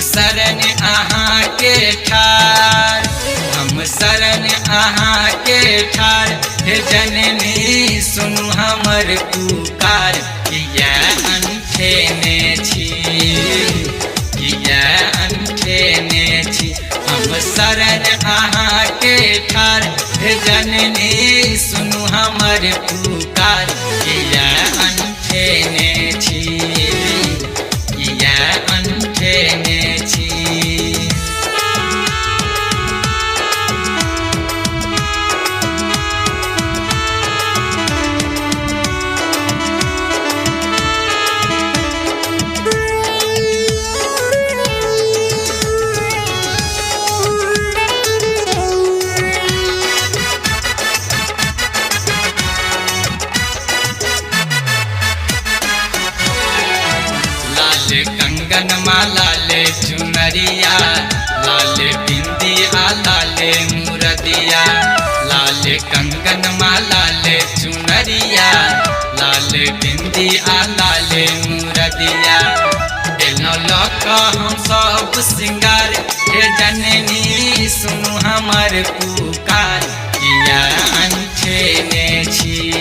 शरण अहाँ के ठार, हम शरण अहाँ के ठार। हे जननी सुनु हमर पुकार, किया अनठेने छी, किया अनठेने छी। हम शरण अहाँ के ठार, हे जननी सुनु हमर पुकार, किया अनठेने छी, किया अनठेने छी। कंगन माला ले चुनरिया, लाल बिंदिया लाल मुरदिया। लाल कंगन माला ले चुनरिया, लाल बिंदिया लाल मुरदिया। लौक हम सब सिंगार, हे जननी सुनु हमर पुकार, किया अनठेने छी,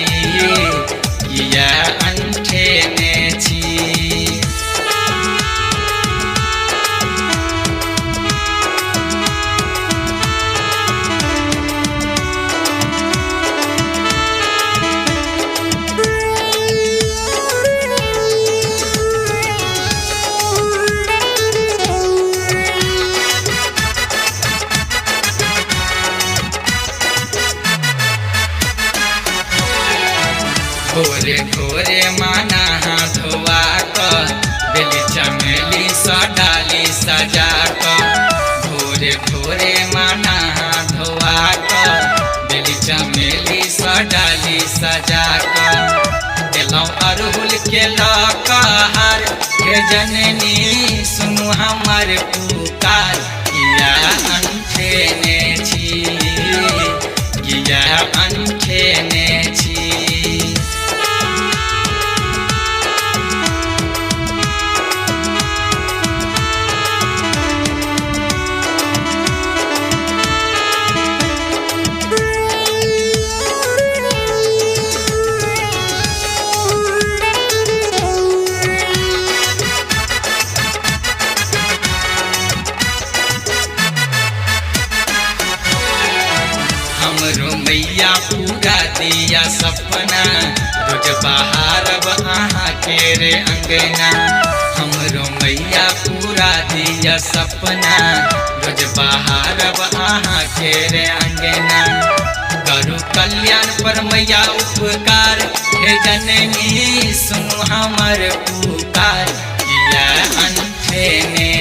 किया अनठेने छी। घोरे घोरे माना हाथ धोआ कर, बेली चमेली सा डाली सजा कर। घोरे घोरे माना हाथ धोआ कर, बेली चमेली सा डाली सजा कर। दिलों अरहुल के लकार, हे जननी सुनु हमर पुकार, किया अनठेने छी, किया अनठेने छी। हमरो मैया पूरा दिया सपना, रोज बहारब अहाँ के रे अंगना। हमरो मैया पूरा दिया सपना, रोज बहारब अहाँ के रे अंगना। करू कल्याण पर मैया उपकार, हे जननी सुनु हमर पुकार, किया अनठेने